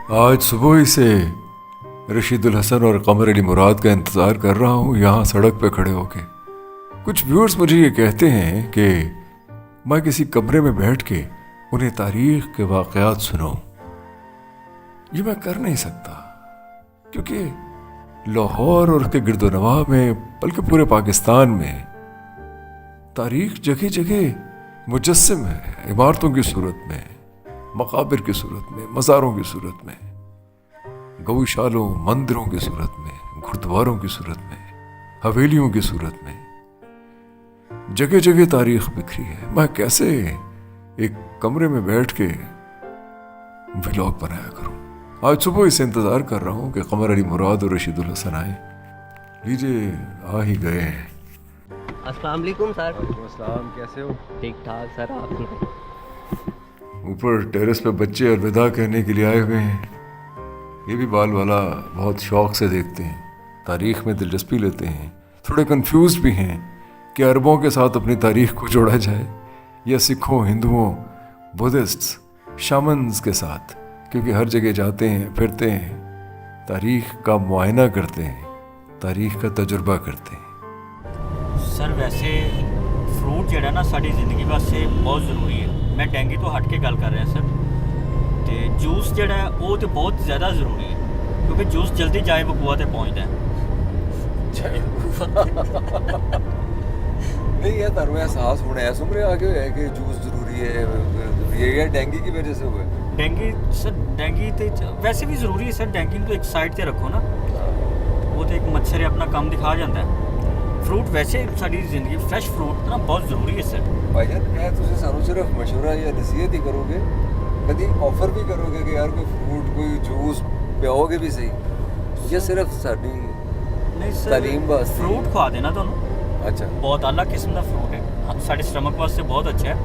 आज सुबह ही से रशीदुल हसन और कमर अली मुराद का इंतज़ार कर रहा हूँ यहाँ सड़क पे खड़े होके। कुछ व्यूअर्स मुझे ये कहते हैं कि मैं किसी कमरे में बैठ के उन्हें तारीख़ के वाक़यात सुनाऊँ। ये मैं कर नहीं सकता क्योंकि लाहौर और उसके गिरदोनवा में बल्कि पूरे पाकिस्तान में तारीख़ जगह जगह मुजस्सम है, इमारतों की सूरत में, मकाबिर की सूरत में, मज़ारों की सूरत में, गौशालों मंदिरों की सूरत में, गुरुद्वारों की सूरत में, हवेलियों की सूरत में जगह जगह तारीख़ बिखरी है। मैं कैसे एक कमरे में बैठ के व्लॉग बनाया करूं? आज सुबह इसे इंतज़ार कर रहा हूं कि कमर अली मुराद और रशीदुल हसन आए। लीजिए आ ही गए हैं। अस्सलाम वालेकुम सर। अस्सलाम, कैसे हो? ठीक ठाक सर, आप सुनाओ। ऊपर टेरेस पे बच्चे अलविदा कहने के लिए आए हुए हैं। ये भी बाल वाला बहुत शौक से देखते हैं, तारीख़ में दिलचस्पी लेते हैं, थोड़े कंफ्यूज भी हैं कि अरबों के साथ अपनी तारीख़ को जोड़ा जाए या सिखों, हिंदुओं, बुद्धिस्ट्स, शामन्स के साथ, क्योंकि हर जगह जाते हैं, फिरते हैं, तारीख़ का मुआयना करते हैं, तारीख़ का तजुर्बा करते हैं। सर वैसे फ्रूट ਜਿਹੜਾ ਨਾ ਸਾਡੀ ਜ਼ਿੰਦਗੀ ਵਾਸਤੇ ਬਹੁਤ ਜ਼ਰੂਰੀ ਹੈ। ਮੈਂ ਡੈਂਗੀ ਤੋਂ ਹਟ ਕੇ ਗੱਲ ਕਰ ਰਿਹਾ ਸਰ। ਤੇ ਜੂਸ ਜਿਹੜਾ ਹੈ ਉਹ ਤੇ ਬਹੁਤ ਜ਼ਿਆਦਾ ਜ਼ਰੂਰੀ ਹੈ ਕਿਉਂਕਿ ਜੂਸ ਜਲਦੀ ਜਾਏ ਬਕੂਆ ਤੇ ਪਹੁੰਚਦਾ ਹੈ। नहीं है तारू एहसास होना है सुमरे आगे है कि जूस जरूरी है ये डेंगू की वजह से हुआ है। ਡੈਂਗੀ ਸਰ ਡੈਂਗੀ ਤੇ ਵੈਸੇ ਵੀ ਜ਼ਰੂਰੀ ਹੈ ਸਰ। ਡੈਂਗੀ ਨੂੰ ਇੱਕ ਸਾਈਡ ਤੇ ਰੱਖੋ ਨਾ, ਉਹ ਤੇ ਇੱਕ ਮੱਛਰ ਆਪਣਾ ਕੰਮ ਦਿਖਾ ਜਾਂਦਾ ਹੈ। ਫਰੂਟ ਵੈਸੇ ਸਾਡੀ ਜ਼ਿੰਦਗੀ ਫਰੈਸ਼ ਫਰੂਟ ਨਾ ਬਹੁਤ ਜ਼ਰੂਰੀ ਹੈ ਸਰ। भाई जान मैं तुझे सानू सिर्फ मशवरा या नसीहत ही करोगे, कभी ऑफर भी करोगे कि यार कोई फ्रूट कोई जूस पियोगे भी सही या सिर्फ साडी ਨਹੀਂ ਸਰ, ਤਾਲੀਮ ਵਾਸਤੇ ਫਰੂਟ ਖਵਾ ਦੇਣਾ ਤੁਹਾਨੂੰ। अच्छा ਬਹੁਤ ਆਲਾ ਕਿਸਮ ਦਾ ਫਰੂਟ ਹੈ, ਸਾਡੇ ਸਟਮਕ ਵਾਸਤੇ ਬਹੁਤ ਅੱਛਾ ਹੈ।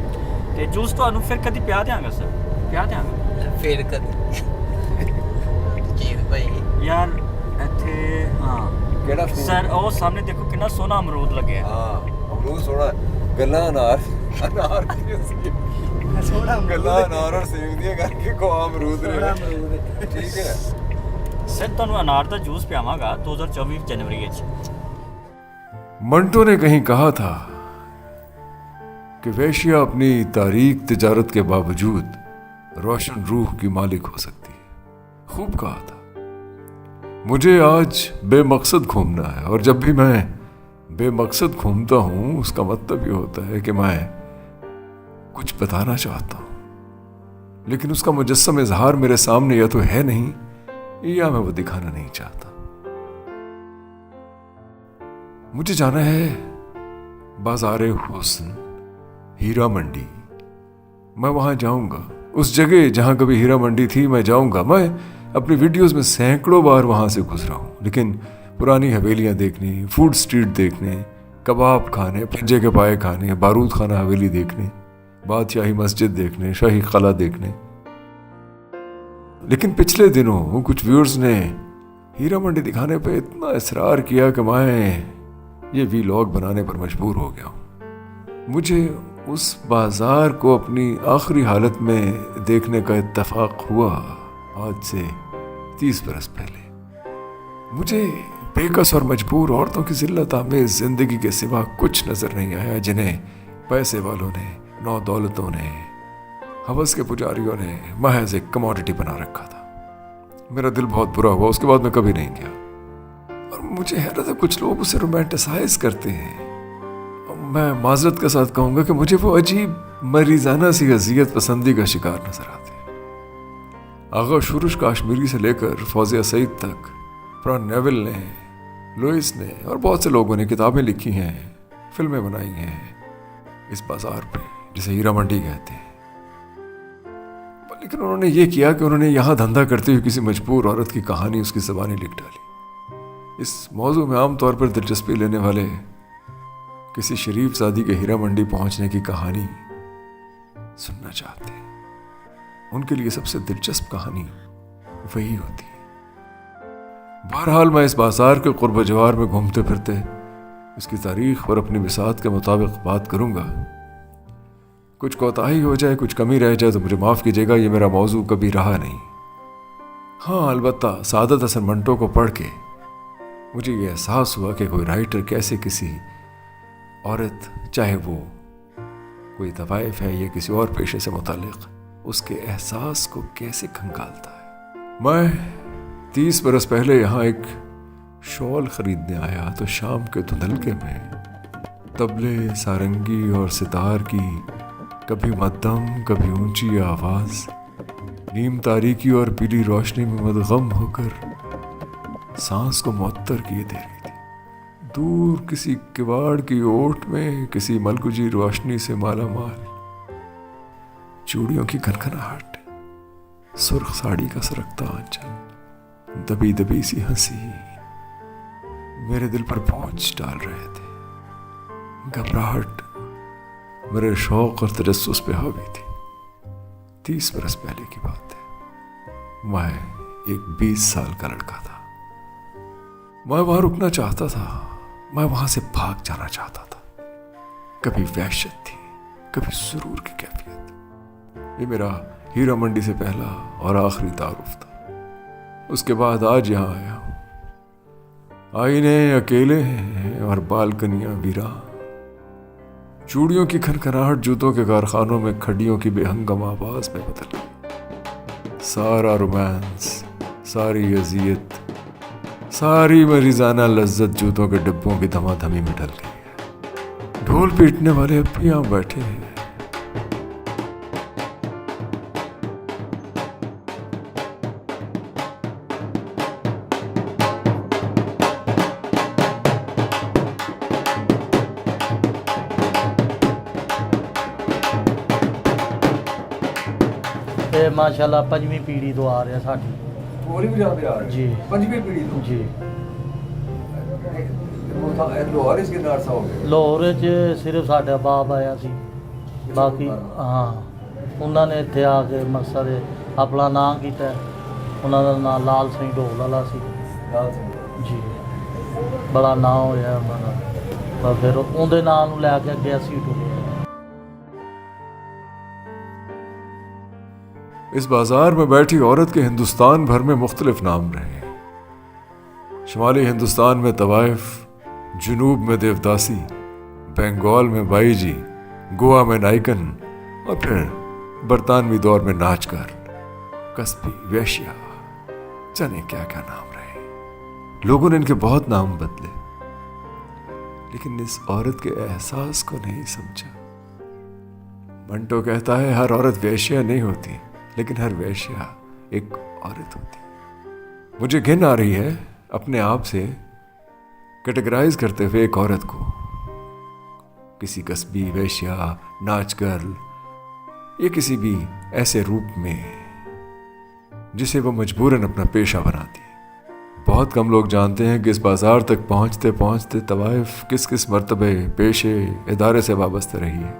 ਤੇ ਜੂਸ ਤੁਹਾਨੂੰ ਫਿਰ ਕਦੀ ਪਿਆ ਦਿਆਂਗਾ ਸਰ, ਪਿਆ ਦਿਆਂਗਾ ਫਿਰ ਕਦੇ ਚੀਜ਼ ਭਾਈ ਯਾਰ ਇੱਥੇ। ਹਾਂ केड़ा फ्रूट ਸਰ ਉਹ ਸਾਹਮਣੇ ਦੇਖੋ ਕਿੰਨਾ ਸੋਹਣਾ ਅਮਰੂਦ ਲੱਗਿਆ ਹੈ। हाँ अमरूद सोना गल्ला अनार अनार ਸੋਹਣਾ गल्ला अनार और सेब दिया करके को अमरूद ने ठीक है। ਸਰ ਤੁਹਾਨੂੰ ਅਨਾਰ ਦਾ ਜੂਸ ਪਿਆਵਾਂਗਾ 2024 ਜਨਵਰੀ ਵਿੱਚ। मंटो ने कहीं कहा था कि वेश्या अपनी तारीख तिजारत के बावजूद रोशन रूह की मालिक हो सकती है। खूब कहा था। मुझे आज बेमकसद घूमना है और जब भी मैं बेमकसद घूमता हूँ उसका मतलब ये होता है कि मैं कुछ बताना चाहता हूँ, लेकिन उसका मुजस्सम इजहार मेरे सामने या तो है नहीं या मैं वो दिखाना नहीं चाहता। मुझे जाना है बाज़ार हुस्न, हीरा मंडी। मैं वहाँ जाऊँगा, उस जगह जहाँ कभी हीरा मंडी थी मैं जाऊँगा। मैं अपनी वीडियोस में सैकड़ों बार वहाँ से गुजरा हूँ, लेकिन पुरानी हवेलियाँ देखने, फूड स्ट्रीट देखने, कबाब खाने, पंजे के पाए खाने, बारूद खाना हवेली देखने, बादशाही मस्जिद देखने, शाही कला देखने। लेकिन पिछले दिनों कुछ व्यूअर्स ने हीरा मंडी दिखाने पे इतना इसरार किया कि मैं ये वीलॉग बनाने पर मजबूर हो गया हूँ। मुझे उस बाज़ार को अपनी आखिरी हालत में देखने का इत्तेफाक हुआ आज से 30 बरस पहले। मुझे बेकस और मजबूर औरतों की ज़िल्लत आमेज़ ज़िंदगी के सिवा कुछ नज़र नहीं आया, जिन्हें पैसे वालों ने, नौ दौलतों ने, हवस के पुजारियों ने महज एक कमोडिटी बना रखा था। मेरा दिल बहुत बुरा हुआ, उसके बाद मैं कभी नहीं गया। और मुझे हैरत है कुछ लोग उसे रोमांटिसाइज करते हैं। मैं माजरत के साथ कहूँगा कि मुझे वो अजीब मरीजाना सी अजियत पसंदी का शिकार नजर आते हैं। आगा शुरुश काश्मीरी से लेकर फौजिया सईद तक फ्रॉन नेविल ने, लुइस ने और बहुत से लोगों ने किताबें लिखी हैं, फिल्में बनाई हैं इस बाजार पे जिसे हीरा मंडी कहते हैं। लेकिन उन्होंने ये किया कि उन्होंने यहाँ धंधा करते हुए किसी मजबूर औरत की कहानी उसकी ज़बानी लिख डाली। इस मौजू में आम तौर पर दिलचस्पी लेने वाले किसी शरीफ ज़ादी के हीरा मंडी पहुंचने की कहानी सुनना चाहते हैं। उनके लिए सबसे दिलचस्प कहानी वही होती है। बहरहाल मैं इस बाजार के कुर्ब जवार में घूमते फिरते इसकी तारीख और अपनी बिसात के मुताबिक बात करूँगा। कुछ कोताही हो जाए, कुछ कमी रह जाए तो मुझे माफ़ कीजिएगा, ये मेरा मौजू कभी रहा नहीं। हाँ, अलबत्ता सादत हसन मंटो को पढ़ के मुझे ये एहसास हुआ कि कोई राइटर कैसे किसी औरत, चाहे वो कोई तवाइफ है या किसी और पेशे से मुतालिक, उसके एहसास को कैसे खंगालता है। मैं 30 बरस पहले यहाँ एक शॉल खरीदने आया तो शाम के धुंधलके में तबले, सारंगी और सितार की कभी मध्यम कभी ऊंची आवाज नीम तारीकी और पीली रोशनी में मदगम होकर सांस को मुअत्तर किए दे रही थी। दूर किसी किवाड़ की ओट में किसी मलगुजी रोशनी से माला माल चूड़ियों की खनखनाहट, सुर्ख साड़ी का सरकता आंचल, दबी दबी सी हंसी मेरे दिल पर बोझ डाल रहे थे। घबराहट मेरे शौक और तजस्सुस पे हावी थी। 30 बरस पहले की बात है। मैं एक 20 साल का लड़का था। मैं वहां रुकना चाहता था, मैं वहां से भाग जाना चाहता था। कभी वहशत थी, कभी सुरूर की कैफियत। ये मेरा हीरा मंडी से पहला और आखिरी तारुफ था। उसके बाद आज यहाँ आया हूं। आईने अकेले हैं और बालकनियां वीरान। चूड़ियों की खनखनाहट जूतों के कारखानों में खड्डियों की बेहंगम आवाज में बदल गई। सारा रोमांस, सारी अजियत, सारी मरीजाना लज्जत जूतों के डिब्बों की धमाधमी में ढल गई है। ढोल पीटने वाले अब भी यहाँ बैठे हैं। ਤੇ ਮਾਸ਼ਾਅੱਲਾ 5ਵੀਂ ਪੀੜ੍ਹੀ ਤੋਂ ਆ ਰਿਹਾ ਸਾਡੀ पूरी भी जाते आ रहे जी। 5वीं पीढ़ी तो ਜੀ लाहौर इसके नार सा हो गया। ਲਾਹੌਰ 'ਚ ਸਿਰਫ ਸਾਡਾ ਬਾਪ ਆਇਆ ਸੀ, ਬਾਕੀ ਹਾਂ ਉਹਨਾਂ ਨੇ ਇੱਥੇ ਆ ਕੇ ਮਕਸਦ ਆਪਣਾ ਨਾਂ ਕੀਤਾ। ਉਹਨਾਂ ਦਾ ਨਾਂ ਲਾਲ ਸਿੰਘ ਢੋਲ ਵਾਲਾ ਸੀ लाल सिंह ਜੀ। ਬੜਾ ਨਾਂ ਹੋਇਆ ਉਹਨਾਂ ਦਾ, ਪਰ ਫਿਰ ਉਹਦੇ ਨਾਂ ਨੂੰ ਲੈ ਕੇ ਅੱਗੇ ਅਸੀਂ ਟੁਰੇ। इस बाजार में बैठी औरत के हिंदुस्तान भर में मुख्तलिफ नाम रहे। शुमाली हिंदुस्तान में तवाइफ, जुनूब में देवदासी, बंगाल में बाईजी, गोवा में नाइकन और फिर बरतानवी दौर में नाचकर, कस्बी, वेश्या, जाने क्या क्या नाम रहे। लोगों ने इनके बहुत नाम बदले, लेकिन इस औरत के एहसास को नहीं समझा। मंटो कहता है हर औरत वेश्या नहीं होती, लेकिन हर वेश्या एक औरत होती। मुझे घिन आ रही है अपने आप से कैटेगराइज करते हुए एक औरत को, किसी कस्बी, वेश्या, नाच गर्ल या किसी भी ऐसे रूप में जिसे वो मजबूरन अपना पेशा बनाती। बहुत कम लोग जानते हैं कि इस बाजार तक पहुंचते पहुंचते तवाइफ किस किस मर्तबे, पेशे, इदारे से वाबस्ता रही है।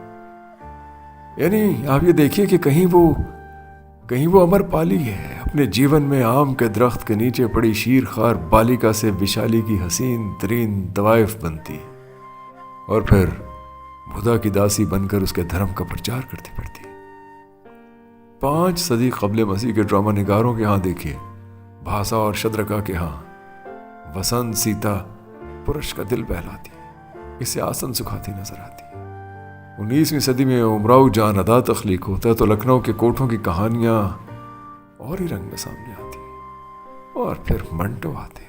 यानी आप ये देखिए कि कहीं वो अमर पाली है, अपने जीवन में आम के दरख्त के नीचे पड़ी शीर खार बालिका से विशाली की हसीन तरीन तवाइफ बनती है और फिर खुदा की दासी बनकर उसके धर्म का प्रचार करती फिरती है। 5 सदी क़ब्ल मसीह के ड्रामा निगारों के यहाँ देखिए, भाषा और शद्रका के यहाँ वसंत सीता पुरुष का दिल बहलाती है, इसे आसन सुखाती नजर आती है। 19वीं सदी में उमराव जान अदा तख्लीक होता है तो लखनऊ के कोठों की कहानियां और ही रंग में सामने आती। और फिर मंटो आते,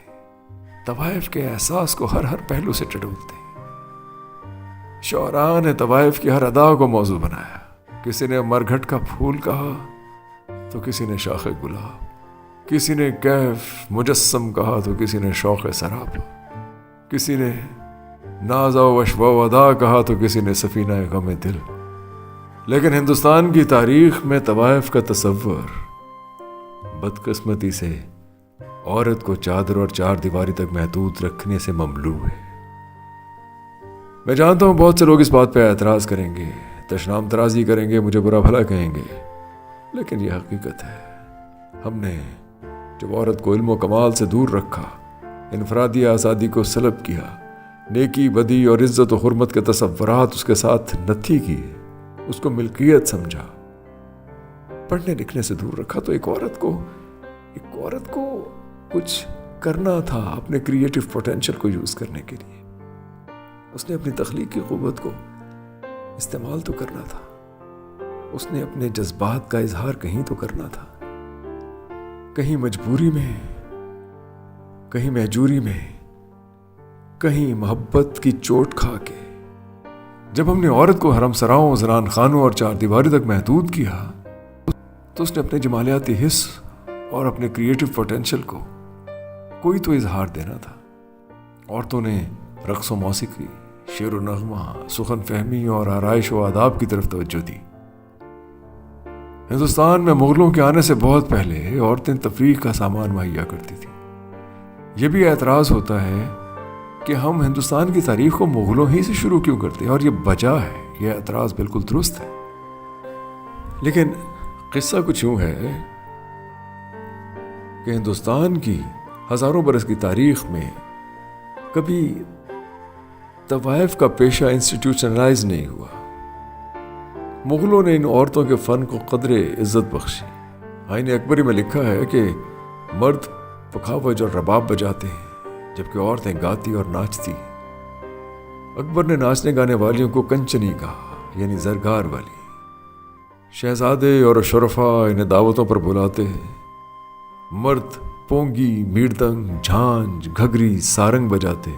तवाइफ के एहसास को हर पहलू से टटोलते। शौरा ने तवाइफ की हर अदा को मौजू बनाया। किसी ने मरघट का फूल कहा तो किसी ने शाखे गुलाब, किसी ने कैफ मुजस्सम कहा तो किसी ने शौक़ सराप, किसी ने नाज़ा वशवा वदा कहा तो किसी ने सफीना गम दिल। लेकिन हिंदुस्तान की तारीख में तवाइफ का तसव्वुर बदकिस्मती से औरत को चादर और 4 दीवारी तक महदूद रखने से ममलू है। मैं जानता हूं बहुत से लोग इस बात पर एतराज़ करेंगे, तशनाम तराजी करेंगे, मुझे बुरा भला कहेंगे, लेकिन यह हकीकत है। हमने जब औरत को इल्म कमाल से दूर रखा, इनफरादी आज़ादी को सलब किया, नेकी बदी और इज्जत और हुर्मत के तसव्वुरात उसके साथ नथी किए, उसको मिल्कियत समझा, पढ़ने लिखने से दूर रखा, तो एक औरत को عورت کو کچھ کرنا تھا اپنے کریٹو پوٹینشل کو یوز کرنے کے لیے. اس نے اپنی تخلیقی قوت کو استعمال تو کرنا تھا. اس نے اپنے جذبات کا اظہار کہیں تو کرنا تھا. کہیں مجبوری میں, کہیں محجوری میں, کہیں محبت کی چوٹ کھا کے. جب ہم نے عورت کو حرم سراؤں, زنان خانوں اور چار دیواری تک محدود کیا تو اس نے اپنے جمالیاتی حس اور اپنے کریٹو پوٹینشل کو کوئی تو اظہار دینا تھا. عورتوں نے رقص و موسیقی, شعر و نغمہ, سخن فہمی اور آرائش و آداب کی طرف توجہ دی. ہندوستان میں مغلوں کے آنے سے بہت پہلے عورتیں تفریح کا سامان مہیا کرتی تھیں. یہ بھی اعتراض ہوتا ہے کہ ہم ہندوستان کی تاریخ کو مغلوں ہی سے شروع کیوں کرتے ہیں, اور یہ بجا ہے. یہ اعتراض بالکل درست ہے. لیکن قصہ کچھ یوں ہے کہ ہندوستان کی ہزاروں برس کی تاریخ میں کبھی طوائف کا پیشہ انسٹیٹیوشنلائز نہیں ہوا. مغلوں نے ان عورتوں کے فن کو قدر عزت بخشی. آئین اکبری میں لکھا ہے کہ مرد پکھاوج اور رباب بجاتے ہیں جبکہ عورتیں گاتی اور ناچتی. اکبر نے ناچنے گانے والیوں کو کنچنی کہا, یعنی زرگار والی. شہزادے اور شرفا انہیں دعوتوں پر بلاتے ہیں. مرد پونگی, میردنگ, جھانجھ, گھگری, سارنگ بجاتے.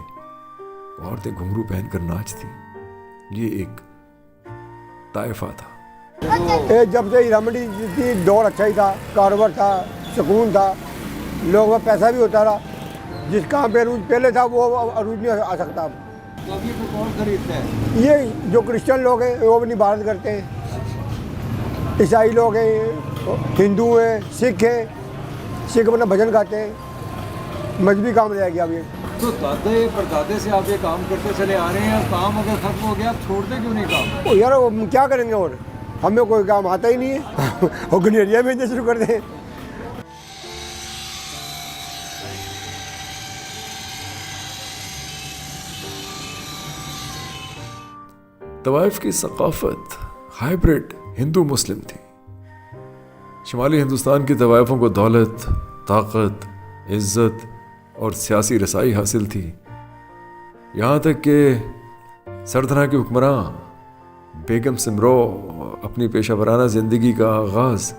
عورتیں گھنگرو پہن کر ناچتی. یہ ایک طائفہ تھا. جب سے ہیرا منڈی کی دور اچھا ہی تھا, کاروبار تھا, سکون تھا, لوگوں میں پیسہ بھی ہوتا رہا. جس کام پہ عروج پہلے تھا وہ عروج نہیں آ سکتا. ابھی کو کون خریدتا ہے؟ یہ جو کرسچن لوگ ہیں وہ اپنی عبادت کرتے ہیں, عیسائی لوگ ہیں, ہندو ہیں, سکھ ہیں. سکھ اپنا بھجن گاتے ہیں. مذہبی کام رہ گیا اب. یہ تو دادے پردادے سے آپ یہ کام کرتے چلے آ رہے ہیں, اور کام اگر ختم ہو گیا آپ چھوڑتے کیوں نہیں کام؟ یار ہم کیا کریں گے, اور ہمیں کوئی کام آتا ہی نہیں ہے. اور گنیریا بھیجنا شروع کر دیں. طوائف کی ثقافت ہائبرڈ ہندو مسلم تھی. شمالی ہندوستان کی طوائفوں کو دولت, طاقت, عزت اور سیاسی رسائی حاصل تھی. یہاں تک کہ سردھنا کی حکمراں بیگم سمرو اپنی پیشہ ورانہ زندگی کا آغاز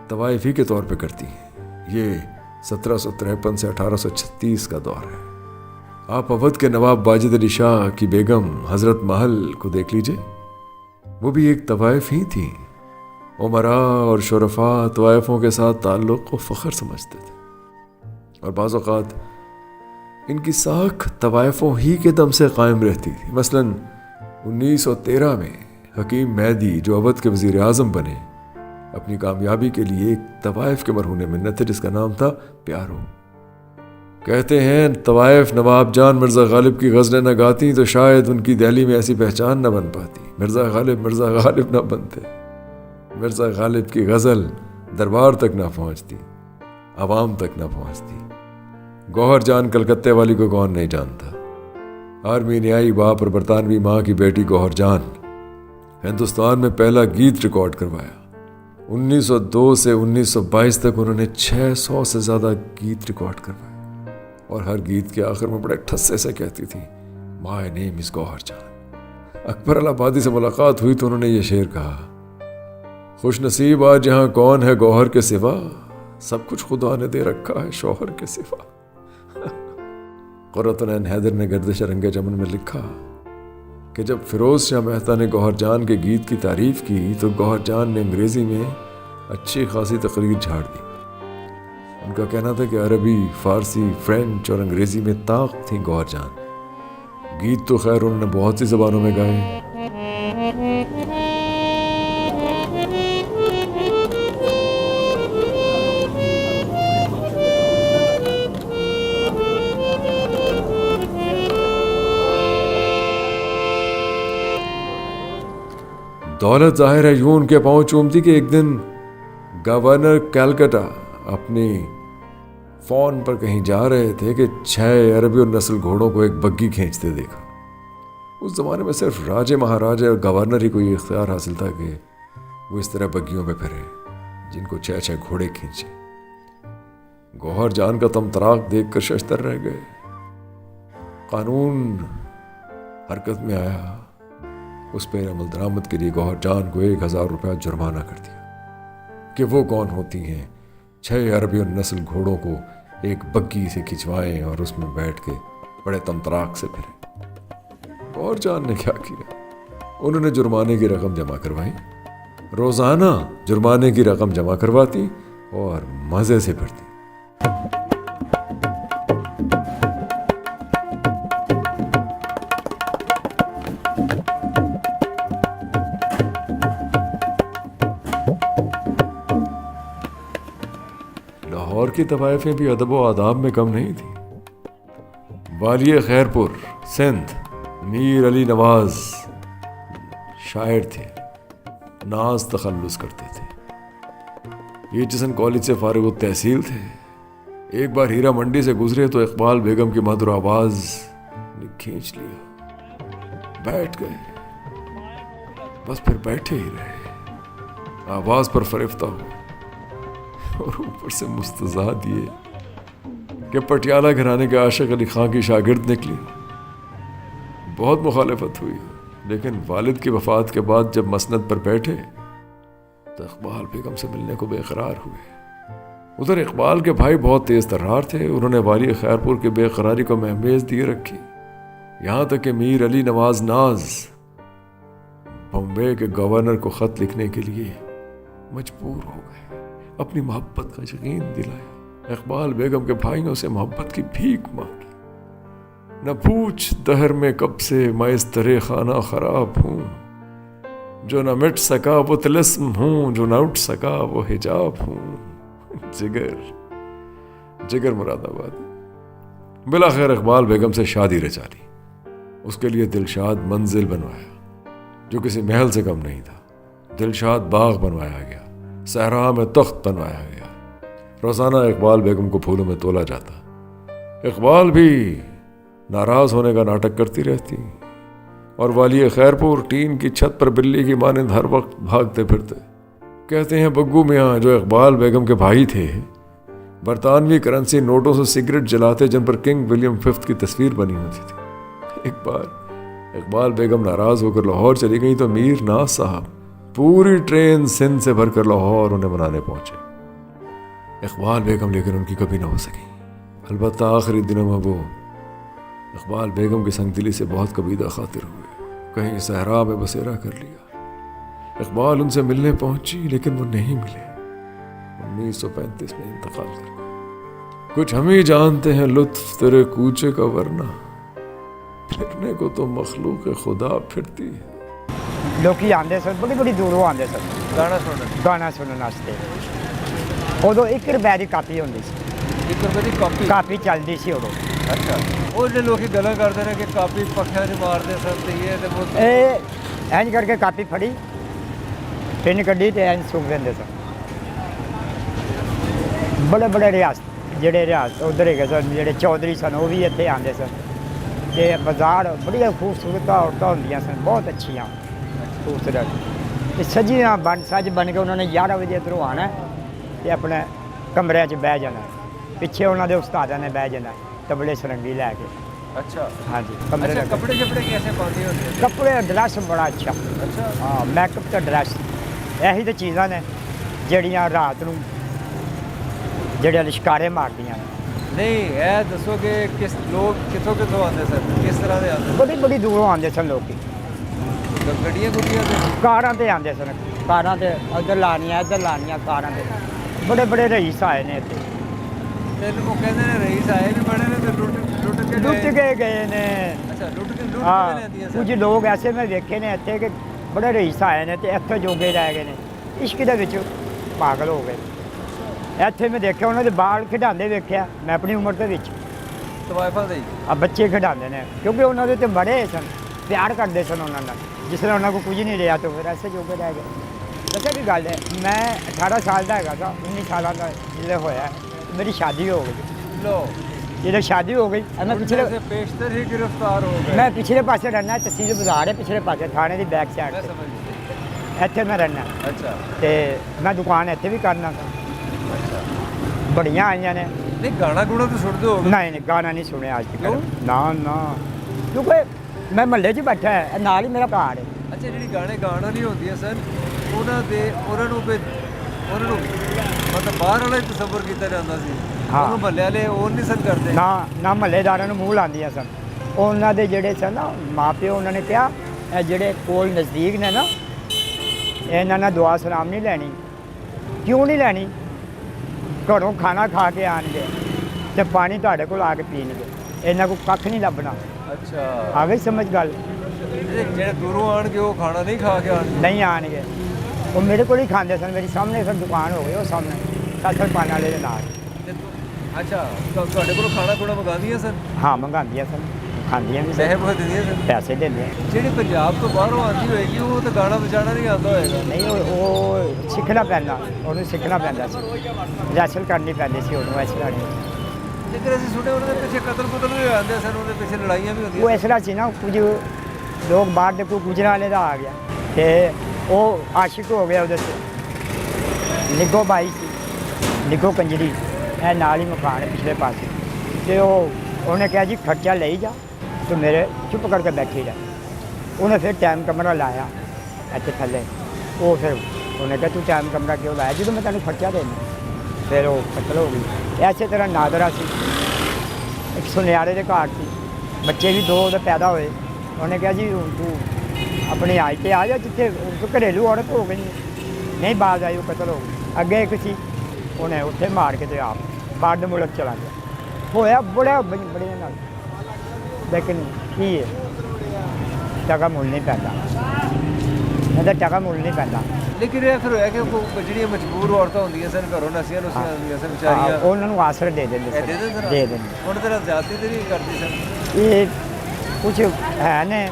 طوائف ہی کے طور پہ کرتی ہیں. یہ 1753 سے 1836 کا دور ہے. آپ اودھ کے نواب واجد علی شاہ کی بیگم حضرت محل کو دیکھ لیجئے, وہ بھی ایک طوائف ہی تھی. عمراء اور شرفاء طوائفوں کے ساتھ تعلق کو فخر سمجھتے تھے, اور بعض اوقات ان کی ساکھ طوائفوں ہی کے دم سے قائم رہتی تھی. مثلاً 1913 میں حکیم مہدی جو اودھ کے وزیر اعظم بنے, اپنی کامیابی کے لیے ایک طوائف کے مرہون منت تھے جس کا نام تھا پیارو. کہتے ہیں طوائف نواب جان مرزا غالب کی غزلیں نہ گاتی تو شاید ان کی دہلی میں ایسی پہچان نہ بن پاتی. مرزا غالب نہ بنتے. مرزا غالب کی غزل دربار تک نہ پہنچتی, عوام تک نہ پہنچتی. گوہر جان کلکتے والی کو کون نہیں جانتا. آرمینیائی باپ اور برطانوی ماں کی بیٹی گوہر جان ہندوستان میں پہلا گیت ریکارڈ کروایا. 1902 سے 1922 تک انہوں نے 600 سے زیادہ گیت ریکارڈ کروائے, اور ہر گیت کے آخر میں بڑے ٹھسے سے کہتی تھی, مائی نیم از گوہر جان. اکبر الہٰبادی سے ملاقات ہوئی تو انہوں نے یہ شعر کہا, خوش نصیب آج جہاں کون ہے گوہر کے سوا, سب کچھ خدا نے دے رکھا ہے شوہر کے سوا. قرۃ العین حیدر نے گردش رنگ چمن میں لکھا کہ جب فیروز شاہ مہتا نے گوہر جان کے گیت کی تعریف کی تو گوہر جان نے انگریزی میں اچھی خاصی تقریر جھاڑ دی. ان کا کہنا تھا کہ عربی, فارسی, فرینچ اور انگریزی میں طاق تھی گوہر جان. گیت تو خیر انہوں نے بہت سی زبانوں میں گائے. دولت ظاہر ہے یوں ان کے پاؤں چومتی کہ ایک دن گورنر کیلکٹا اپنی فون پر کہیں جا رہے تھے کہ 6 عربی النسل گھوڑوں کو ایک بگی کھینچتے دیکھا. اس زمانے میں صرف راجے مہاراجے اور گورنر ہی کو یہ اختیار حاصل تھا کہ وہ اس طرح بگیوں پہ پھرے جن کو 6 گھوڑے کھینچے. गौहर जान का तमतराक देख कर शशतर रह गए। कानून हरकत में आया, उस पर अमल दरामद के लिए गौहर जान को 1000 रुपया जुर्माना कर दिया कि वो कौन होती हैं 6 अरबी नस्ल घोड़ों को एक बग्गी से खिंचवाएं और उसमें बैठ के बड़े तमतराक से फिरें। गौहर जान ने क्या किया, उन्होंने जुर्माने की रकम जमा करवाई, रोजाना जुर्माने की रकम जमा करवाती और मजे से फिरती। लाहौर की तवाइफें भी अदब व आदाब में कम नहीं थी। वाली खैरपुर सिंध मीर अली नवाज शायर थे, नाज तखल्लुस करते थे। ये जिसन कॉलेज से फारिग तहसील थे। एक बार हीरा मंडी से गुजरे तो इकबाल बेगम की मधुर आवाज ने खींच लिया। बैठ गए, बस फिर बैठे ही रहे, आवाज पर फरिफ्ता हो और ऊपर से मुस्तजा दिए कि पटियाला घराने के आशिक अली खां की शागिर्द निकली। बहुत मुखालफत हुई, लेकिन वालिद की वफात के बाद जब मसनद पर बैठे तो इकबाल बेगम से मिलने को बेकरार हुए। उधर इकबाल के भाई बहुत तेज तर्रार थे, उन्होंने वाली खैरपुर की बेकरारी को महमेज दिए रखी। यहाँ तक कि मीर अली नवाज नाज बॉम्बे के गवर्नर को खत लिखने के लिए मजबूर हो गए, अपनी मोहब्बत का यकीन दिलाया। इकबाल बेगम के भाइयों से मोहब्बत की भीख मांगी। न पूछ दहर में कब से मैं इस तरह खाना खराब हूँ, जो न मिट सका वो तिलिस्म हूँ, जो न उठ सका वो हिजाब हूँ। जिगर मुरादाबाद। बिलाखिर इकबाल बेगम से शादी रचा ली। उसके लिए दिलशाद मंजिल बनवाया, जो किसी महल से कम नहीं था। दिलशाद बाग बनवाया गया, सहरा में तख्त बनवाया गया। रोजाना इकबाल बेगम को फूलों में तोला जाता। इकबाल भी नाराज होने का नाटक करती रहती और वाली खैरपुर टीन की छत पर बिल्ली की मानिंद हर वक्त भागते फिरते। कहते हैं बग्गू मियाँ, जो इकबाल बेगम के भाई थे, बरतानवी करेंसी नोटों से सिगरेट जलाते जिन पर किंग विलियम फिफ्थ की तस्वीर बनी होती थी। एक बार इकबाल बेगम नाराज होकर लाहौर चली गई तो मीर नाज साहब पूरी ट्रेन सिंध से भरकर लाहौर उन्हें मनाने पहुंचे। इकबाल बेगम लेकिन उनकी कभी ना हो सकी। अलबत्ता आखिरी दिनों में वो इकबाल बेगम की संगदिली से बहुत कबीदा खातिर हुए, कहीं सहरा में बसेरा कर लिया। इकबाल उनसे मिलने पहुंची लेकिन वो नहीं मिले। 1935 में इंतकाल कर गए। कुछ हम ही जानते हैं लुत्फ तेरे कूचे का, वरना फिरने को तो मखलूक खुदा फिरती है। लोग आते सन, बड़ी बड़ी दूरों आते सन गाना सुनने वास्ते। उदो 1 रुपए की कापी होती सी, 1 रुपए की कापी कापी चलती सी उदो। अच्छा, वो जो लोग गल करते हैं कि कापी पखिया च मारते सन ते ये ते वो इंज करके कापी फड़ी, पिन कड्ढी ते इंज सुख देंगे सन। बड़े बड़े रियासत जेडे रियासत उधर है सन, जेडे चौधरी सन वो भी इतने आते सन। ते बाजार बड़िया खूबसूरत औरतें होंदियां सन, बहुत अच्छियां खूबसूरत। सजियां सज बन के उन्होंने 11 बजे इधरों आना ते अपने कमरे च बह जाना। पिछे उन्होंने उस्तादा ने बह जाना तबले सरंगी लैके। अच्छा, हाँ जी, कमरे अच्छा, कपड़े शपड़े कैसे पाते होते हैं? कपड़े ड्रेस बड़ा अच्छा। अच्छा, हाँ, मैकअप तो ड्रेस यही तो चीज़ां ने जड़ियाँ रात नूं जेड़े लिशकारे मारदियां ने। नहीं है दसो कि किस लोग कितों कितों आते सर, किस तरह के आते? बड़ी बड़ी दूरों आते सन लोग, गड्डियां गुड्डियां ते कारां ते आते सन, कारां ते उधर लानियां इधर लानियां कारां ते। बड़े बड़े रईस आए ने इत्थे। तेन वो कहते हैं रईस आए भी बड़े ने ते लुट के गए ने। अच्छा, लुट के हाँ, लेंदियां कुछ लोग ऐसे मैं देखे ने इत्थे कि बड़े रईस आए ने ते इत्थे जोगे रह गए ने, इश्क दे विच पागल हो गए। ਇੱਥੇ ਮੈਂ ਦੇਖਿਆ ਉਹਨਾਂ ਦੇ ਬਾਲ ਖਿਡਾਉਂਦੇ ਵੇਖਿਆ ਮੈਂ ਆਪਣੀ ਉਮਰ ਦੇ ਵਿੱਚ। ਤਵਾਇਫਾ ਦੇ ਆ ਬੱਚੇ ਖਿਡਾਉਂਦੇ ਨੇ ਕਿਉਂਕਿ ਉਹਨਾਂ ਦੇ ਤੇ ਬੜੇ ਸਨ, ਪਿਆਰ ਕਰਦੇ ਸਨ ਉਹਨਾਂ ਨਾਲ। ਜਿਸ ਤਰ੍ਹਾਂ ਉਹਨਾਂ ਕੋਲ ਕੁਝ ਨਹੀਂ ਰਿਹਾ ਤਾਂ ਫਿਰ ਐਸੇ ਜੋਗੇ ਰਹਿ ਗਏ। ਦੱਸਿਆ ਕੀ ਗੱਲ ਹੈ, ਮੈਂ 18 ਸਾਲ ਦਾ ਹੈਗਾ ਸਾਂ, 19 ਸਾਲਾਂ ਦਾ ਜਿਹੜੇ ਹੋਇਆ ਮੇਰੀ ਸ਼ਾਦੀ ਹੋ ਗਈ। ਲੋ ਜਦੋਂ ਸ਼ਾਦੀ ਹੋ ਗਈ ਮੈਂ ਪਿਛਲੇ ਪੇਸ਼ਤਰ ਹੀ ਗ੍ਰਿਫਤਾਰ ਹੋ ਗਏ। ਮੈਂ ਪਿਛਲੇ ਪਾਸੇ ਰਹਿਣਾ, ਤਹਿਸੀਲ ਬਾਜ਼ਾਰ ਹੈ ਪਿਛਲੇ ਪਾਸੇ, ਥਾਣੇ ਦੀ ਬੈਕ ਸਾਈਡ ਮੈਂ ਤੇ ਸਮਝ ਗਿਆ। ਇੱਥੇ ਮੈਂ ਰਹਿਣਾ। ਅੱਛਾ, ਤੇ ਮੈਂ ਦੁਕਾਨ ਇੱਥੇ ਵੀ ਕਰਨਾ ਸਾਂ। ਬੜੀਆਂ ਆਈਆਂ ਨੇ। ਨਹੀਂ ਗਾਣਾ ਗੁਣਾ ਤਾਂ ਸੁਣਦੇ ਹੋ ਨਹੀਂ ਨਹੀਂ ਗਾਣਾ ਨਹੀਂ ਸੁਣਿਆ ਅੱਜ ਤੱਕ। ਨਾ ਨਾ, ਕਿਉਂਕਿ ਮੈਂ ਮਹੱਲੇ 'ਚ ਬੈਠਾ ਹੈ, ਇਹ ਨਾਲ ਹੀ ਮੇਰਾ ਘਰ ਹੈ। ਅੱਛਾ, ਜਿਹੜੀ ਗਾਣੇ ਗਾਣਾ ਨਹੀਂ ਹੁੰਦੀਆਂ ਸਨ ਉਹਨਾਂ ਨੂੰ ਮਤਲਬ ਬਾਹਰ ਵਾਲਾ ਹੀ ਤਸੱਵੁਰ ਕੀਤਾ ਜਾਂਦਾ ਸੀ। ਹਾਂ। ਉਹਨੂੰ ਮਹੱਲੇ ਵਾਲੇ ਉਹ ਨਹੀਂ ਸਨ ਕਰਦੇ। ਨਾ ਮਹੱਲੇਦਾਰਾਂ ਨੂੰ ਮੂੰਹ ਲਾਉਂਦੀਆਂ ਸਨ। ਉਹਨਾਂ ਦੇ ਜਿਹੜੇ ਸਨ ਨਾ ਮਾਂ ਪਿਓ, ਉਹਨਾਂ ਨੇ ਕਿਹਾ ਇਹ ਜਿਹੜੇ ਕੋਲ ਨਜ਼ਦੀਕ ਨੇ ਨਾ, ਇਹਨਾਂ ਨਾਲ ਦੁਆ ਸਲਾਮ ਨਹੀਂ ਲੈਣੀ। ਕਿਉਂ ਨਹੀਂ ਲੈਣੀ? ਘਰੋਂ ਖਾਣਾ ਖਾ ਕੇ ਆਣਗੇ ਤੇ ਪਾਣੀ ਤੁਹਾਡੇ ਕੋਲ ਆ ਕੇ ਪੀਣਗੇ, ਇਹਨਾਂ ਕੋਲ ਕੱਖ ਨਹੀਂ ਲੱਭਣਾ। ਅੱਛਾ, ਆ ਗਈ ਸਮਝ ਗੱਲ? ਜਿਹੜੇ ਦੂਰੋਂ ਆਣਗੇ ਉਹ ਖਾਣਾ ਨਹੀਂ ਖਾ ਕੇ ਆਣਗੇ। ਨਹੀਂ ਆਣਗੇ, ਉਹ ਮੇਰੇ ਕੋਲ ਹੀ ਖਾਂਦੇ ਸਨ। ਮੇਰੀ ਸਾਹਮਣੇ ਫਿਰ ਦੁਕਾਨ ਹੋ ਗਈ, ਉਹ ਸਾਹਮਣੇ ਸੱਸਰ ਪਾਣ ਵਾਲੇ ਦੇ ਨਾਲ। ਅੱਛਾ, ਤੁਹਾਡੇ ਕੋਲੋਂ ਖਾਣਾ ਖੁਣਾ ਮੰਗਾਉਂਦੀਆਂ ਸਨ? ਹਾਂ ਮੰਗਾਉਂਦੀਆਂ ਸਨ, ਖਾਂਦੀਆਂ ਵੀ ਪੈਸੇ ਸਨ, ਬਹੁਤ ਦਿੰਦੀਆਂ ਸਨ। ਪੈਸੇ ਦਿੰਦੇ। ਜਿਹੜੀ ਪੰਜਾਬ ਤੋਂ ਬਾਹਰੋਂ ਆਉਂਦੀ ਹੋਏਗੀ ਉਹ ਤਾਂ ਗਾਣਾ ਵਜਾਣਾ ਨਹੀਂ ਆਉਂਦਾ ਹੋਏਗਾ। ਨਹੀਂ ਉਹ ਸਿੱਖਣਾ ਪੈਂਦਾ, ਉਹਨੂੰ ਸਿੱਖਣਾ ਪੈਂਦਾ ਸੀ, ਰਿਹਰਸਲ ਕਰਨੀ ਪੈਂਦੀ ਸੀ ਉਹਨੂੰ ਇਸ ਤਰ੍ਹਾਂ ਨਹੀਂ। ਲੇਕਿਨ ਅਸੀਂ ਸੁਣਿਆ ਉਹਨਾਂ ਦੇ ਪਿੱਛੇ ਕਤਲ ਕੁਤਲ ਵੀ ਹੋ ਜਾਂਦੇ ਸਨ, ਉਹਦੇ ਪਿੱਛੇ ਲੜਾਈਆਂ ਵੀ ਹੁੰਦੀਆਂ। ਉਹ ਇਸ ਤਰ੍ਹਾਂ ਸੀ ਨਾ, ਕੁਝ ਲੋਕ ਬਾਹਰ ਦੇ ਕੋਈ ਗੁਜਰਾਲੇ ਦਾ ਆ ਗਿਆ ਤੇ ਉਹ ਆਸ਼ਿਕ ਹੋ ਗਿਆ ਉਹਦੇ ਤੇ। ਨਿੱਗੋ ਬਾਈ ਸੀ, ਨਿੱਗੋ ਕੰਜਰੀ, ਇਹ ਨਾਲ ਹੀ ਮਕਾਨ ਹੈ ਪਿਛਲੇ ਪਾਸੇ। ਤੇ ਉਹਨੇ ਕਿਹਾ ਜੀ ਖਰਚਾ ਲਈ ਜਾ, ਤੂੰ ਮੇਰੇ ਚੁੱਪ ਕਰਕੇ ਬੈਠੀ ਜਾ। ਉਹਨੇ ਫਿਰ ਟਾਈਮ ਕਮਰਾ ਲਾਇਆ ਇੱਥੇ ਥੱਲੇ। ਉਹ ਫਿਰ ਉਹਨੇ ਕਿਹਾ ਤੂੰ ਟਾਈਮ ਕਮਰਾ ਕਿਉਂ ਲਾਇਆ ਜਦੋਂ ਮੈਂ ਤੈਨੂੰ ਖਰਚਾ ਦੇਣਾ। ਫਿਰ ਉਹ ਕਤਲ ਹੋ ਗਈ। ਇਸੇ ਤਰ੍ਹਾਂ ਨਾਦਰਾ ਸੀ, ਇੱਕ ਸੁਨਿਆਰੇ ਦੇ ਘਰ ਸੀ, ਬੱਚੇ ਵੀ 2 ਉਹਦੇ ਪੈਦਾ ਹੋਏ। ਉਹਨੇ ਕਿਹਾ ਜੀ ਹੁਣ ਤੂੰ ਆਪਣੀ ਆਈ ਤੇ ਆ ਜਾ, ਜਿੱਥੇ ਘਰੇਲੂ ਔਰਤ ਹੋ ਗਈ ਨਹੀਂ ਬਾਜ਼ ਆਈ, ਉਹ ਕਤਲ ਹੋ ਗਈ। ਅੱਗੇ ਇੱਕ ਸੀ, ਉਹਨੇ ਉੱਥੇ ਮਾਰ ਕੇ ਤੇ ਆਪ ਬਾਹਰ ਦੇ ਮੁਲਕ ਚਲਾ ਗਿਆ। ਹੋਇਆ ਬੜੇ ਨਾਲ, ਲੇਕਿਨ ਕੀ ਹੈ, ਟਕਾ ਮੁੱਲ ਨਹੀਂ ਪੈਂਦਾ, ਇਹਦਾ ਟਕਾ ਮੁੱਲ ਨਹੀਂ ਪੈਂਦਾ। ਲੇਕਿਨ ਇਹ ਫਿਰ ਹੋਇਆ ਕਿ ਜਿਹੜੀਆਂ ਮਜਬੂਰ ਔਰਤਾਂ ਹੁੰਦੀਆਂ ਸਨ, ਘਰੋਂ ਨਸੀਆਂ ਹੁੰਦੀਆਂ ਸਨ ਵਿਚਾਰੀਆਂ, ਉਹਨਾਂ ਨੂੰ ਆਸਰਾ ਦੇ ਦਿੰਦੇ ਦੇ ਦਿੰਦੇ ਸਨ, ਸਨ। ਦੇ ਦਿੰਦੇ। ਉਹਨਾਂ ਤਰ੍ਹਾਂ ਜ਼ਿਆਦਤੀ ਤੇ ਨਹੀਂ ਕਰਦੀ ਸਨ। ਇਹ ਕੁਛ ਹੈ ਨੇ,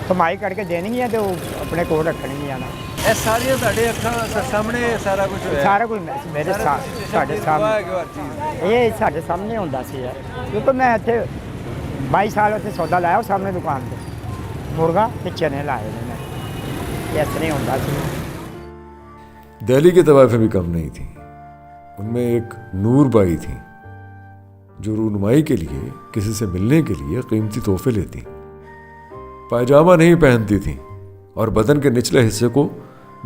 ਕਮਾਈ ਕਰਕੇ ਦੇਣਗੀਆਂ ਤੇ ਉਹ ਆਪਣੇ ਕੋਲ ਰੱਖਣਗੀਆਂ ਨਾ। ਇਹ ਸਾਰੀਆਂ ਤੁਹਾਡੇ ਅੱਖਾਂ ਸਾਹਮਣੇ ਸਾਰਾ ਕੁਝ ਹੋਇਆ। ਸਾਰਾ ਕੁਝ ਮੇਰੇ ਸਾਡੇ ਸਾਹਮਣੇ, ਇਹ ਸਾਡੇ ਸਾਹਮਣੇ ਹੁੰਦਾ ਸੀ ਯਾਰ। ਕਿਉਂਕਿ ਮੈਂ ਇੱਥੇ 22 ਸਾਲ ਉੱਥੇ ਸੌਦਾ ਲਾਇਆ, ਉਹ ਸਾਹਮਣੇ ਦੁਕਾਨ 'ਤੇ ਮੁਰਗਾ ਤੇ ਚਨੇ ਲਾਏ ਨੇ ਮੈਂ, ਇਸ ਤਰ੍ਹਾਂ ਹੁੰਦਾ ਸੀ। दिल्ली की तवाइफें भी कम नहीं थी। उनमें एक नूर बाई थी जो रूनुमाई के लिए, किसी से मिलने के लिए कीमती तोहफे लेती। पायजामा नहीं पहनती थी और बदन के निचले हिस्से को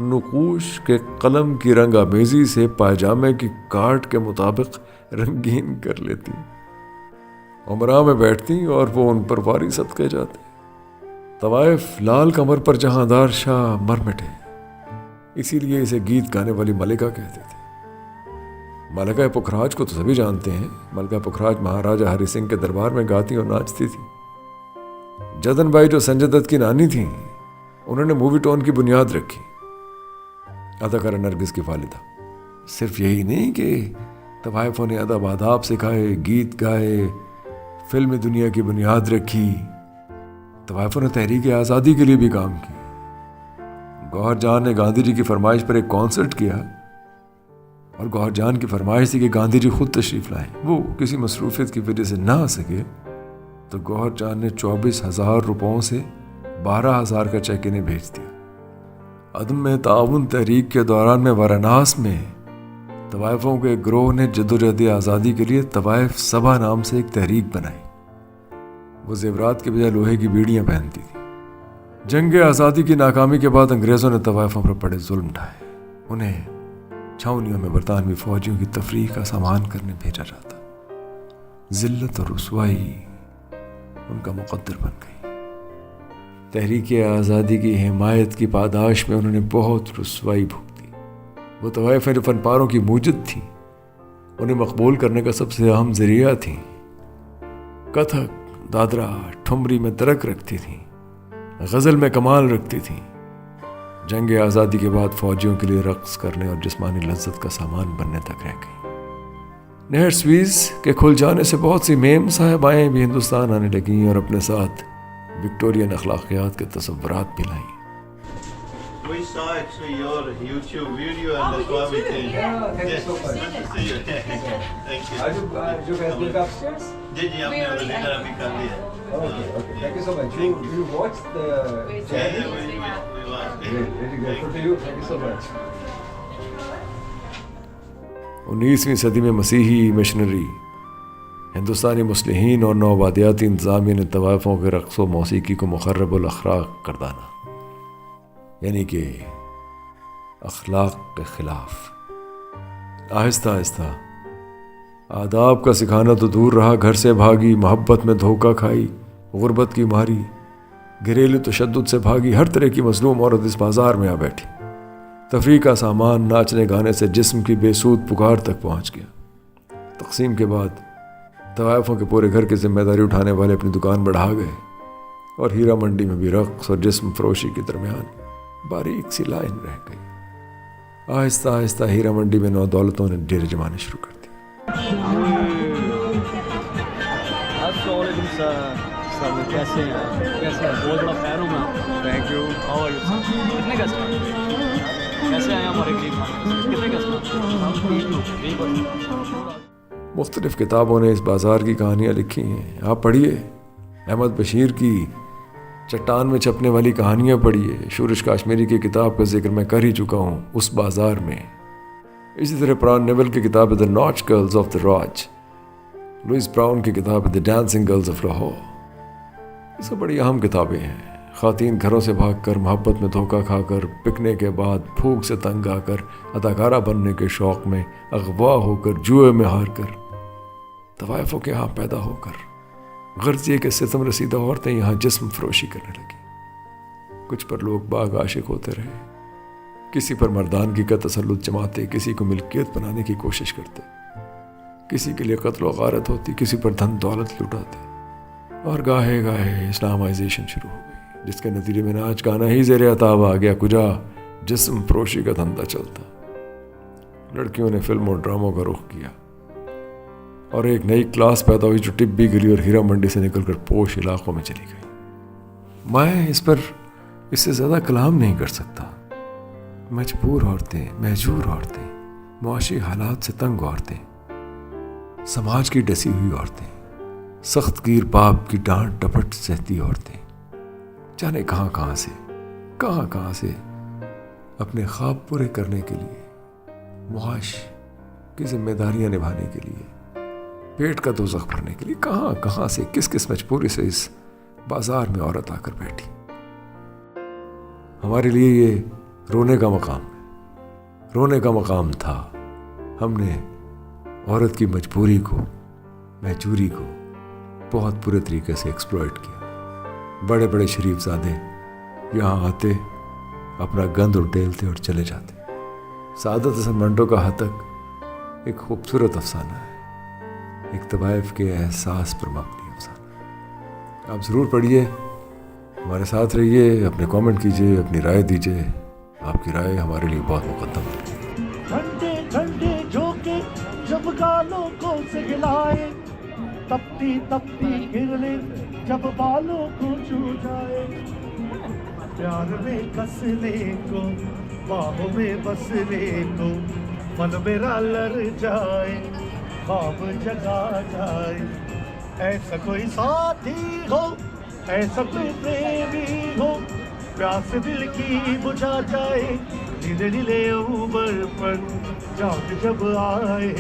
नक़ूश के कलम की रंग आमेज़ी से पायजामे की काट के मुताबिक रंगीन कर लेती। उमरा में बैठती और वो उन पर वारी सदके जाते। तवाइफ लाल कमर पर जहांदार शाह मर मिटे, इसीलिए इसे गीत गाने वाली मलिका कहते थे। मलिका पुखराज को तो सभी जानते हैं। मलिका पुखराज महाराजा हरि सिंह के दरबार में गाती और नाचती थी। जदन बाई जो संजय दत्त की नानी थी, उन्होंने मूवी टोन की बुनियाद रखी। अदाकारा नरगिस की वालिदा। सिर्फ यही नहीं कि तवाइफों ने अदब आदाब सिखाए, गीत गाए, फिल्मी दुनिया की बुनियाद रखी, तवाइफों ने तहरीक आज़ादी के लिए भी काम किया। गौहर जान ने गांधी जी की फरमाइश पर एक कॉन्सर्ट किया और गौहर जान की फरमाइश थी कि गांधी जी खुद तशरीफ लाएं। वो किसी मसरूफियत की वजह से ना आ सके तो गौहर जान ने 24,000 रुपयों से 12,000 का चेक इन्हें भेज दिया। अदम में ताउन तहरीक के दौरान में वाराणसी में तवाइफों के ग्रोह ने जदोजहद आज़ादी के लिए तवाइफ सभा नाम से एक तहरीक बनाई। वो जेवरात के बजाय लोहे की बीड़ियाँ पहनती थी। जंग आज़ादी की नाकामी के बाद अंग्रेज़ों ने तवाइफों पर बड़े जुल्म ढाए। उन्हें छावनियों में बरतानवी फौजियों की तफरीह का सामान करने भेजा जाता। जिल्लत और रुसवाई उनका मुकद्दर बन गई। तहरीक आज़ादी की हिमायत की पादाश में उन्होंने बहुत रुसवाई भुगती। वो तवाइफें जो फनपारों की मूजद थी, उन्हें मकबूल करने का सबसे अहम ज़रिया थी। कथक, दादरा, ठुमरी में दरक रखती थी, गज़ल में कमाल रखती थी। जंग आज़ादी के बाद फौजियों के लिए रक्स करने और जिस्मानी लज्जत का सामान बनने तक रह गई। नहर स्वीज़ के खुल जाने से बहुत सी मेम साहिबाएँ भी हिंदुस्तान आने लगीं और अपने साथ विक्टोरियन अखलाकियात के तसव्वुरात भी लाईं। We saw it through your YouTube video and that's why we came. Thank you so much. Good to see you. Thank you. Are you guys going upstairs? जी जी आपने ऑलरेडी अभी कर लिया. Okay. Thank you so much. You watched the Yeah, we watched it. Very good. Good to you. Thank you so much. 19वीं सदी में मसीही missionary, हिंदुस्तानी मुस्लिहीन और नौआबादियाती इंतज़ामिया ने तवाइफ़ों के रक़्स व मौसीकी को मुख़र्रबुल अख़लाक़ कर दाना, यानी कि अखलाक के ख़िलाफ़। आहिस्ता आहिस्ता आदाब का सिखाना तो दूर रहा, घर से भागी, मोहब्बत में धोखा खाई, गुर्बत की मारी, घरेलू तशद्दुद से भागी, हर तरह की मज़लूम औरत इस बाज़ार में आ बैठी। तफरीह का सामान नाचने गाने से जिस्म की बेसूद पुकार तक पहुँच गया। तक़सीम के बाद तवाइफ़ों के पूरे घर की जिम्मेदारी उठाने वाले अपनी दुकान बढ़ा गए और हीरा मंडी में भी रक़्स और जिस्म फरोशी के दरमियान बारीक सी लाइन रह गई। आहिस्ता आहिस्ता हीरा मंडी में नौ दौलतों ने डेरे जमाने शुरू कर दिए। कैसे हैं? बहुत बड़ा फैन हूँ मैं। Thank you. कितने कस्ट कैसे आए हमारे गरीब? कितने कस्ट? मुख्तलिफ़ किताबों ने इस बाज़ार की कहानियाँ लिखी हैं, आप पढ़िए। अहमद बशीर की चट्टान में छपने वाली कहानियाँ पढ़िए। शूरश काश्मीरी की किताब का जिक्र मैं कर ही चुका हूँ, उस बाज़ार में। इसी तरह प्रान नेवल की किताब है the nautch girls of the Raj, Louise Brown की किताब है the dancing girls of Lahore. ये सब बड़ी अहम किताबें हैं। ख़वातीन घरों से भागकर, मोहब्बत में धोखा खाकर, बिकने के बाद भूख से तंग आकर, अदाकारा बनने के शौक़ में अगवा होकर, जुए में हार कर, तवाइफ़ों के यहाँ पैदा होकर, गर्जिए के सितम रसीदा औरतें यहाँ जिस्म फरोशी करने लगी। कुछ पर लोग बाग आशिक होते रहे, किसी पर मर्दानगी का तसल्लुत जमाते, किसी को मिल्कियत बनाने की कोशिश करते, किसी के लिए कत्ल व गारत होती, किसी पर धन दौलत लुटाते, और गाहे गाहे इस्लामाइजेशन शुरू हो गई, जिसके नतीजे में नाच गाना ही ज़ेरे अताब आ गया, कुजा जिस्म फरोशी का धंधा चलता। लड़कियों ने फिल्म और ड्रामों का रुख किया और एक नई क्लास पैदा हुई जो टिब्बी गली और हीरा मंडी से निकलकर पोश इलाकों में चली गई। मैं इस पर इससे ज़्यादा कलाम नहीं कर सकता। मजबूर औरतें, महजूर औरतें, मुआशी हालात से तंग औरतें, समाज की डसी हुई औरतें, सख्त गिर बाप की डांट डपट सहती औरतें, जाने कहाँ कहाँ से अपने ख्वाब पूरे करने के लिए, मुआश की जिम्मेदारियां निभाने के लिए, पेट का दोज़ख भरने के लिए, कहाँ से किस किस मजबूरी से इस बाजार में औरत आकर बैठी। हमारे लिए ये रोने का मकाम है, रोने का मकाम था। हमने औरत की मजबूरी को, महजूरी को बहुत बुरे तरीके से एक्सप्लॉइट किया। बड़े बड़े शरीफजादे यहाँ आते, अपना गंद उड़ेलते और चले जाते। सादत हसन मंटो का हतक एक खूबसूरत अफसाना है, एक तवाइफ के एहसास पर मबनी अफसाना। आप ज़रूर पढ़िए, हमारे साथ रहिए, अपने कमेंट कीजिए, अपनी राय दीजिए। आपकी राय हमारे लिए बहुत मुकद्दम है। ठंडे ठंडे झोंके जब गालों को सिखलाए, तपती तपती गिरले जब बालों को छू जाए, प्यार में कसने को, बाहों में बसने को, मन मेरा लड़ जाए, ख्वाब जगा जाए। ऐसा कोई साथी हो, ऐसा कोई प्रेमी हो, प्यास दिल की बुझा जाए, नीले नीले ऊपर पर चाँद जब आए।